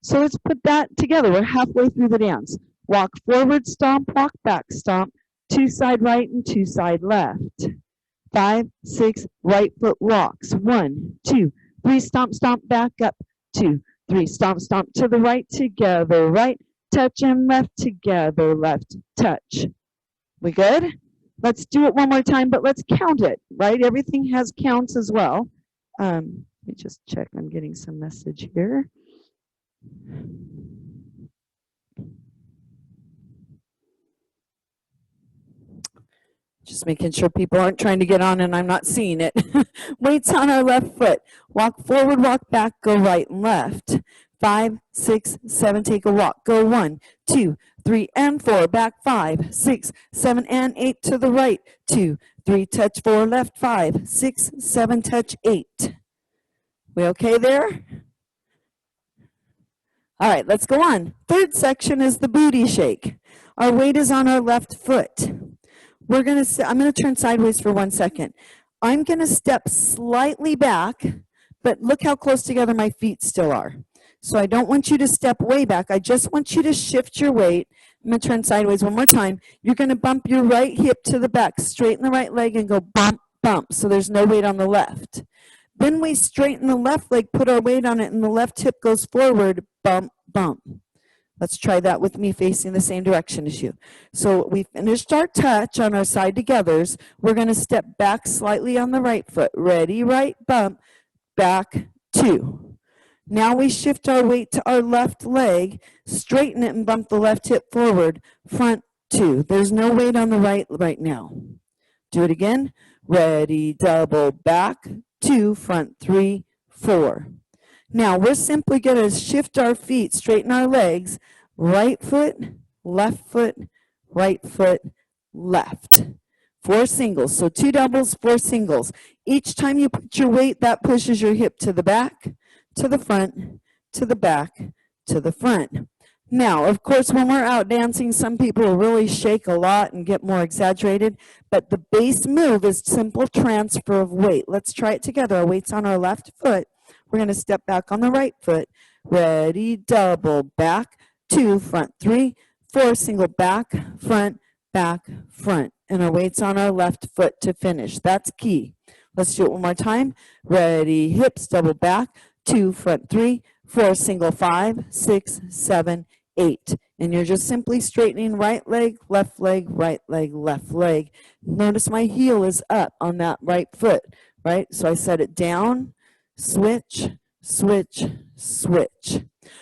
Speaker 1: So let's put that together. We're halfway through the dance. Walk forward, stomp, walk back, stomp. 2 side right and 2 side left. 5, 6, right foot walks. 1, 2, 3, stomp, stomp, back up. 2, 3, stomp, stomp to the right together. Right, touch, and left together. Left, touch. We good? Let's do it one more time, but let's count it, right? Everything has counts as well. Let me just check. I'm getting some message here. Just making sure people aren't trying to get on and I'm not seeing it. Weights on our left foot. Walk forward, walk back, go right and left. 5, 6, 7, take a walk. Go 1, 2, 3, and 4. Back 5, 6, 7, and 8 to the right. 2, 3, touch 4, left 5, 6, 7, touch 8. We okay there? All right, let's go on. Third section is the booty shake. Our weight is on our left foot. I'm going to turn sideways for 1 second. I'm going to step slightly back, but look how close together my feet still are. So I don't want you to step way back. I just want you to shift your weight. I'm going to turn sideways one more time. You're going to bump your right hip to the back, straighten the right leg, and go bump, bump. So there's no weight on the left. Then we straighten the left leg, put our weight on it, and the left hip goes forward, bump, bump. Let's try that with me facing the same direction as you. So we finished our touch on our side togethers. We're going to step back slightly on the right foot. Ready, right, bump, back, 2. Now we shift our weight to our left leg, straighten it and bump the left hip forward, front, 2. There's no weight on the right now. Do it again. Ready, double, back, 2, front, 3, 4. Now we're simply going to shift our feet, straighten our legs, right foot, left foot, right foot, left. 4 singles. So 2 doubles, 4 singles. Each time you put your weight, that pushes your hip to the back, to the front, to the back, to the front. Now, of course, when we're out dancing, some people will really shake a lot and get more exaggerated, but the base move is simple transfer of weight. Let's try it together. Our weight's on our left foot. We're going to step back on the right foot. Ready, double, back, 2, front, 3, 4, single, back, front, front. And our weight's on our left foot to finish. That's key. Let's do it one more time. Ready, hips, double back, 2, front, 3, 4, single, 5, 6, 7, 8. And you're just simply straightening right leg, left leg, left leg. Notice my heel is up on that right foot, right? So I set it down, switch, switch, switch.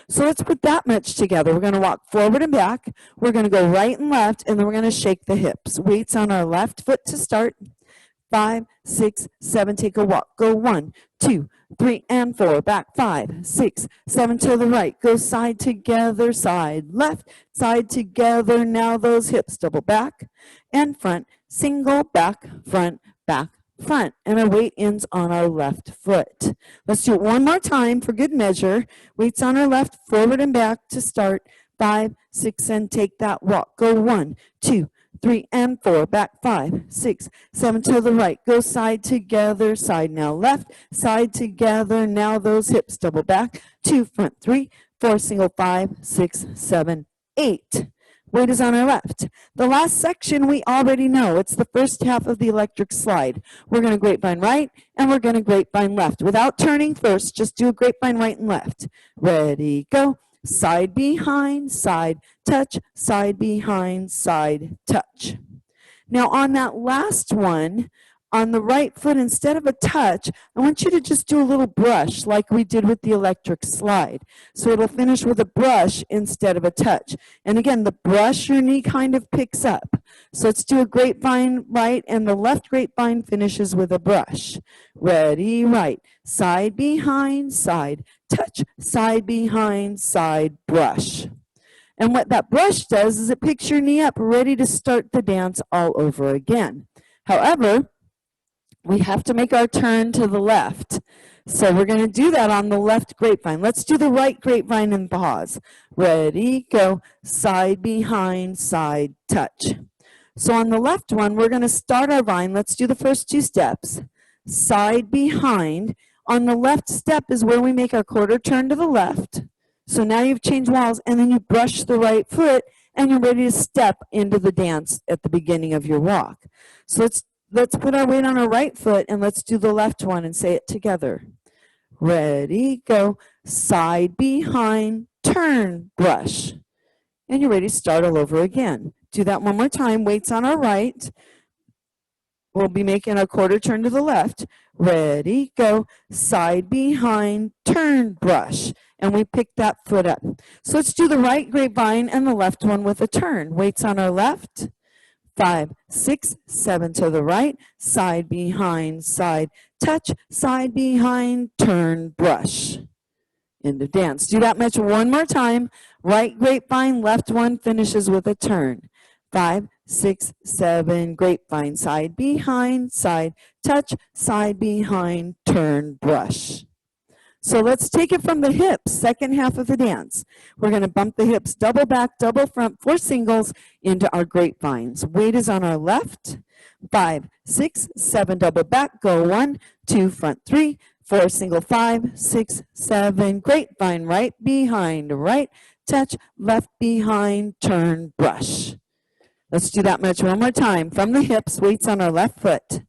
Speaker 1: So let's put that much together. We're going to walk forward and back. We're going to go right and left, and then we're going to shake the hips. Weights on our left foot to start. 5, 6, 7, take a walk, go 1, 2, 3, and 4, back 5, 6, 7 to the right, go side together, side, left, side together, now those hips, double back and front, single, back, front, and our weight ends on our left foot. Let's do it one more time for good measure. Weights on our left, forward and back to start, 5, 6, and take that walk, go 1, 2, 3, and 4, back 5, 6, 7 to the right, go side together, side now left, side together, now those hips, double back, 2, front, 3, 4, single, 5, 6, 7, 8. Weight is on our left. The last section we already know. It's the first half of the electric slide. We're going to grapevine right and we're going to grapevine left. Without turning first, just do a grapevine right and left. Ready, go. Side behind, side, touch, side behind, side, touch. Now on that last one, on the right foot, instead of a touch, I want you to just do a little brush like we did with the electric slide. So it'll finish with a brush instead of a touch. And again, the brush your knee kind of picks up. So let's do a grapevine right, and the left grapevine finishes with a brush. Ready, right. Side behind, side, touch, side behind, side, brush. And what that brush does is it picks your knee up, ready to start the dance all over again. However, we have to make our turn to the left. So we're going to do that on the left grapevine. Let's do the right grapevine and pause. Ready, go. Side behind, side, touch. So on the left one, we're going to start our vine. Let's do the first 2 steps. Side behind. On the left step is where we make our quarter turn to the left. So now you've changed walls, and then you brush the right foot, and you're ready to step into the dance at the beginning of your walk. So let's put our weight on our right foot, and let's do the left one and say it together. Ready, go. Side behind, turn, brush. And you're ready to start all over again. Do that one more time. Weights on our right. We'll be making a quarter turn to the left. Ready, go. Side behind, turn, brush. And we pick that foot up. So let's do the right grapevine and the left one with a turn. Weights on our left. 5, 6, 7 to the right, side behind, side, touch, side behind, turn, brush. End of dance. Do that much one more time. Right grapevine, left one finishes with a turn. 5, 6, 7, grapevine, side behind, side, touch, side behind, turn, brush. So let's take it from the hips, second half of the dance. We're going to bump the hips, double back, double front, 4 singles into our grapevines. Weight is on our left. 5, 6, 7, double back, go 1, 2, front 3, 4, single 5, 6, 7, grapevine, right behind, right, touch, left behind, turn, brush. Let's do that much one more time. From the hips, weights on our left foot.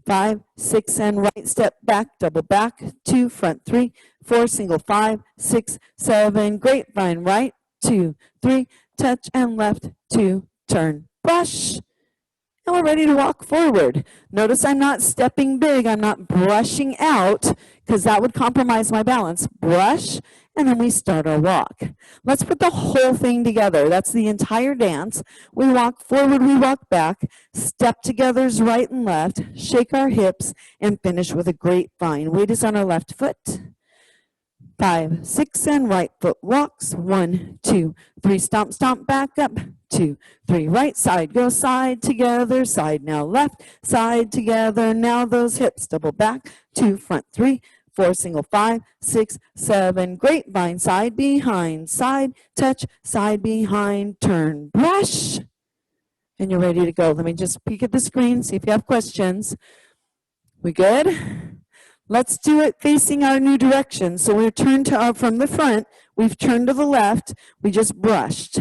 Speaker 1: 5, 6, and right step back, double back, 2, front 3, 4, single 5, 6, 7, grapevine, right, 2, 3, touch, and left, 2, turn, brush. And we're ready to walk forward. Notice I'm not stepping big. I'm not brushing out because that would compromise my balance. Brush, and then we start our walk. Let's put the whole thing together. That's the entire dance. We walk forward, we walk back, step togethers right and left, shake our hips, and finish with a grapevine. Weight is on our left foot. 5, 6, and right foot walks. 1, 2, 3, stomp, stomp, back up. 2, 3, right side, go side together, side now left, side together, now those hips, double back, 2, front 3, 4, single 5, 6, 7, grapevine, side behind, side, touch, side behind, turn, brush. And you're ready to go. Let me just peek at the screen, see if you have questions. We good? Let's do it facing our new direction. So we're turned to from the front, we've turned to the left, we just brushed.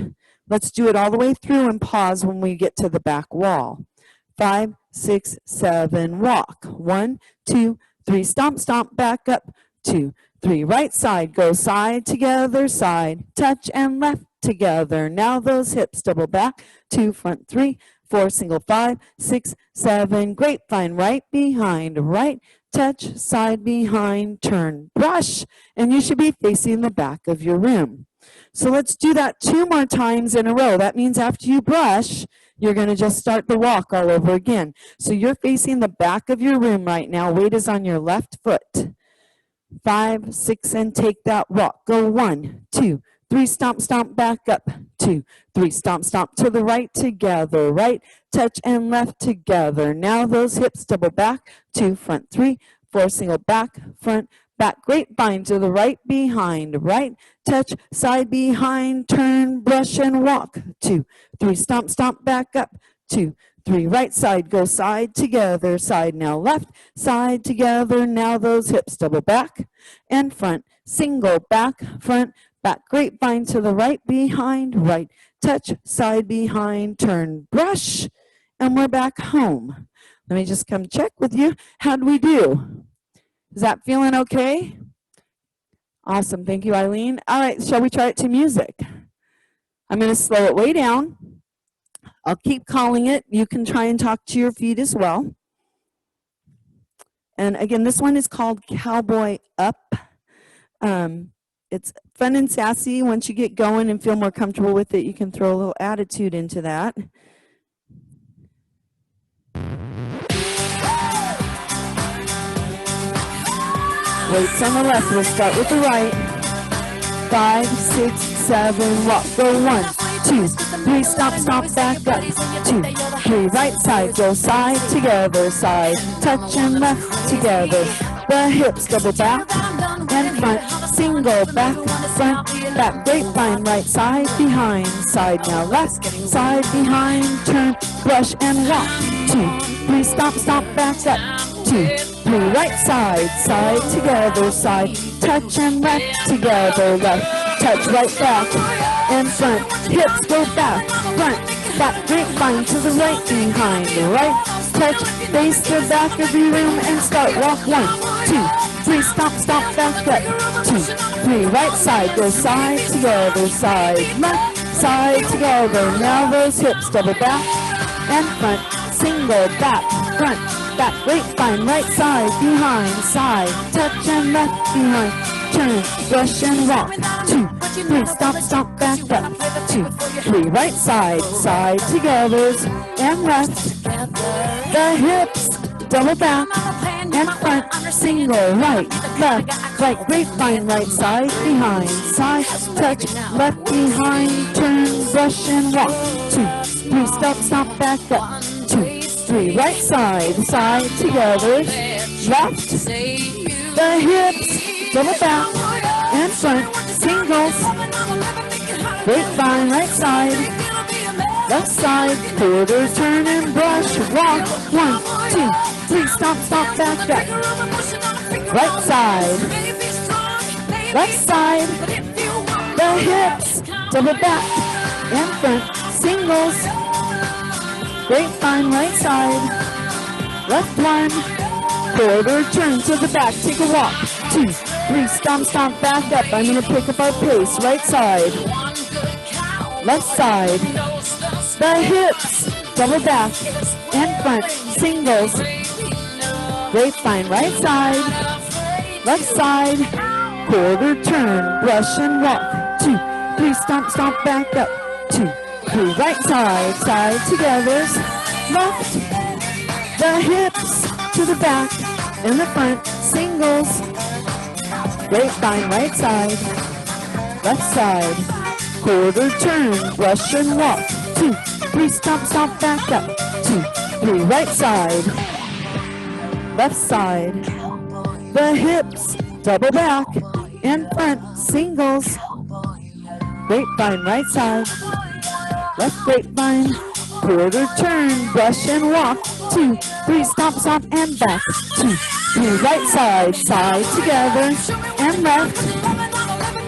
Speaker 1: Let's do it all the way through and pause when we get to the back wall. 5, 6, 7, walk. 1, 2, 3, stomp, stomp, back up. 2, 3, right side, go side together, side, touch, and left together. Now those hips, double back. 2, front 3, 4, single 5, 6, 7, grapevine, right behind, right, touch, side behind, turn, brush, and you should be facing the back of your room. So let's do that 2 more times in a row. That means after you brush, you're going to just start the walk all over again. So you're facing the back of your room right now. Weight is on your left foot. 5, 6, and take that walk. Go 1, 2, 3, stomp, stomp, back up. 2, 3, stomp, stomp to the right together. Right, touch, and left together. Now those hips double back. 2, front, 3, 4, single back, front, back. Grapevine to the right, behind. Right, touch, side, behind, turn, brush, and walk. 2, 3, stomp, stomp, back up. 2, 3, right side, go side together, side now left, side together, now those hips double back and front, single back, front, back, grapevine to the right, behind, right, touch, side, behind, turn, brush, and we're back home. Let me just come check with you. How'd we do? Is that feeling okay? Awesome, thank you, Eileen. All right, shall we try it to music? I'm gonna slow it way down. I'll keep calling it. You can try and talk to your feet as well. And again, this one is called Cowboy Up. It's fun and sassy. Once you get going and feel more comfortable with it, you can throw a little attitude into that. Weights on the left. We'll start with the right. 5, 6, 7, walk. Go 1, 2, 3, stomp, stomp, back up. 2, 3, right side, go side, together, side, touch and left, together. The hips double back and front, single back, front, back, grapevine, right side, behind, side now left, side, behind, turn, brush and walk. 2, 3, stomp, stomp, back up. 2, 3, right side, side, together, side, touch and left, together, left, touch, right back and front, hips go back, front, back, grapevine to the right, behind, right, touch, face the back of your room and start, walk 1, 2, 3, stomp, stomp, back up, 2, 3, right side, go side, together, side, left, side, together, now those hips double back and front, single, back, front, back, grapevine, right side, behind, side, touch and left, behind, turn, brush and walk, 2, 3, stomp, stomp, back up, 2, 3, right side, side, together, and left, the hips, double back, and front, single, right, left, right, grapevine, right side, behind, side, touch, left, behind, turn, brush and walk, 2, 3, stomp, stomp, back up, 2, 3, right side, side, together, left, the hips, double back, and front, singles, grapevine, right side, left side, quarter, turn and brush, walk, 1, 2, 3, stomp, stomp, back up, right side, left side, the hips, double back, and front, singles, grapevine, right side, left 1, quarter, turn to the back, take a walk, 2, 3, stomp, stomp, back up. I'm going to pick up our pace, right side, left side, the hips, double back, and front, singles, grapevine, right side, left side, quarter, turn, brush and walk, 2, 3, stomp, stomp, back up, 2, 3, right side, side, together, left, the hips, to the back, and the front, singles, grapevine, right side, left side, quarter, turn, brush and walk, 2, 3, stomp, stomp, back up, 2, 3, right side, left side, the hips, double back, and front, singles, grapevine, right side, left grapevine, quarter, turn, brush and walk, 2, 3, stomp, stomp, and back, 2, 3, right side, side, together, and left,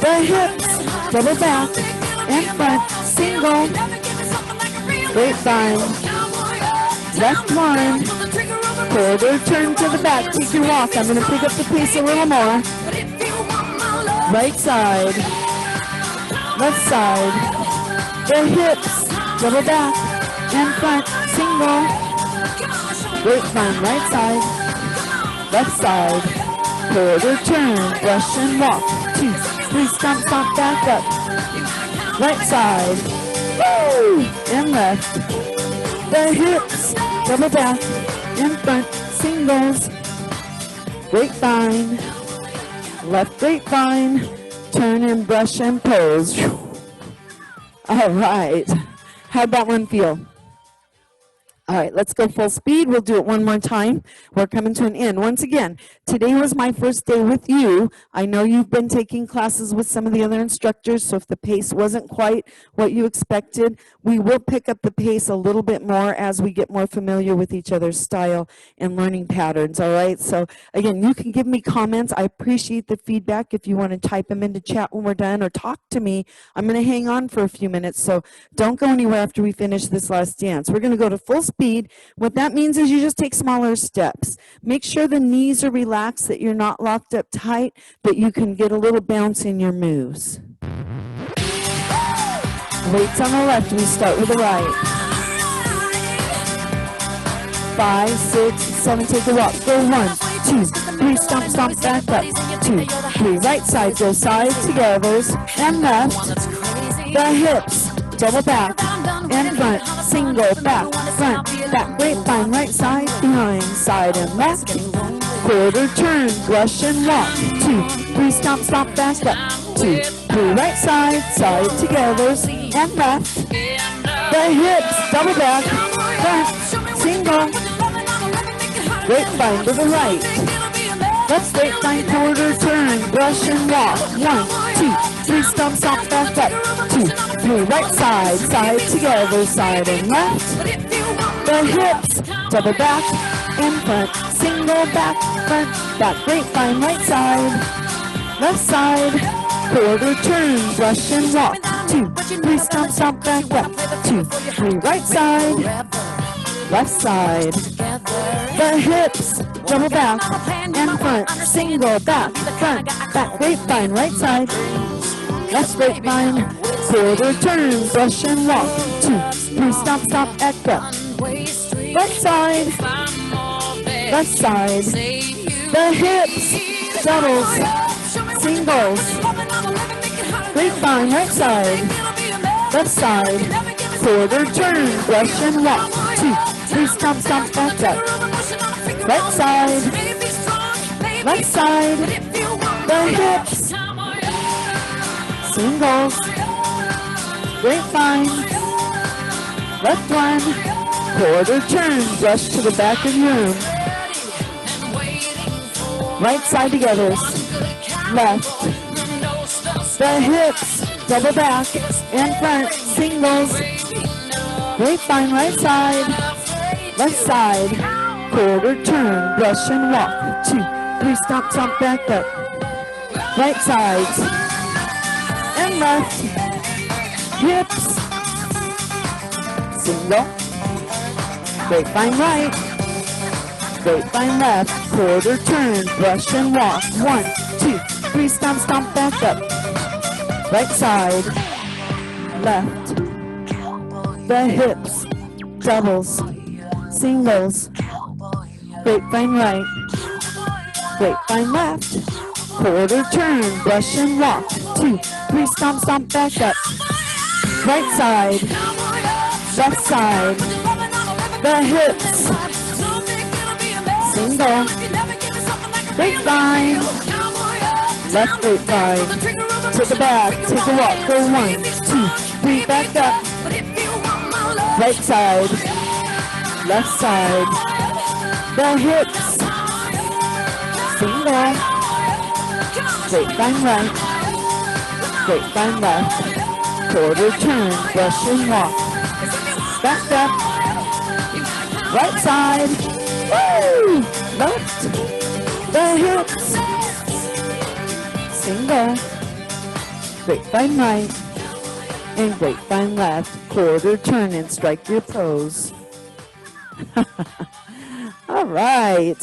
Speaker 1: the hips, double back, and front, single, grapevine, left 1, quarter, turn to the back, take your walk. I'm going to pick up the pace a little more, right side, left side, the hips, double back, and front, single, grapevine, right side, left side, quarter, turn, brush and walk, 2, 3, stomp, stomp, back up, right side, woo, and left, the hips, double back, in front, singles, grapevine, left grapevine, turn and brush and pose. All right, how'd that one feel? All right, let's go full speed. We'll do it one more time. We're coming to an end. Once again, today was my first day with you. I know you've been taking classes with some of the other instructors, so if the pace wasn't quite what you expected, we will pick up the pace a little bit more as we get more familiar with each other's style and learning patterns, all right? So again, you can give me comments. I appreciate the feedback if you want to type them into chat when we're done or talk to me. I'm going to hang on for a few minutes, so don't go anywhere after we finish this last dance. We're going to go to full speed. What that means is you just take smaller steps. Make sure the knees are relaxed, that you're not locked up tight, but you can get a little bounce in your moves. Weights on the left, we start with the right. 5, 6, 7, take a walk. Go 1, 2, 3, stomp, stomp, back up. 2, 3, right side, go side together, and left. The hips, double back, and front, single, back, front, back, grapevine, right side, behind, side and left. Quarter turn, brush and walk. 2, 3, stomp, stomp, back up. 2, 3, right side, side together, and left. The hips, double back, front, single, grapevine to the right. Let's grapevine, quarter turn, brush and walk. 1, 2, 3, stomp, stomp, back up. 2, 3, right side, side together, side and left. The hips, double back, and front, single, back, front, back, grapevine, right side, left side, quarter turn, brush and walk. 2, 3, stomp, stomp, back up. 2, 3, right side, left side. The hips, double back, and front, single, back, front, back, grapevine, right side, left grapevine, quarter turn, brush and walk. 2, 3, stomp, stomp, back up. Right side, left side. The hips, doubles, singles, grapevine, right side, left side, quarter turn, brush and walk. 2, 3, stomp, stomp, back up. Right side, left side, the hips, singles, grapevine, left one, quarter turn, brush to the back of the room. Right side together, left. The hips, double back, and front, singles, grapevine, right side, left side, quarter turn, brush and walk. 2, 3, stomp, stomp, back up. Right sides, and left, hips, single, grapevine right, grapevine left, quarter turn, brush and walk. 1, 2, 3, stomp, stomp, back up. Right side, left, the hips, doubles, singles, grapevine right, grapevine left, quarter turn, brush and walk. 2, 3, stomp, stomp, back up. Right side, left side, the hips, single, grapevine, left grapevine, to the back, take a walk, go 1, 2, 3, back up. Right side, left side, the hips, single, grapevine right, grapevine left, quarter turn, brush and walk. Back up, right side, woo, left, the hips, single, grapevine right, and grapevine left, quarter turn and strike your pose. All right.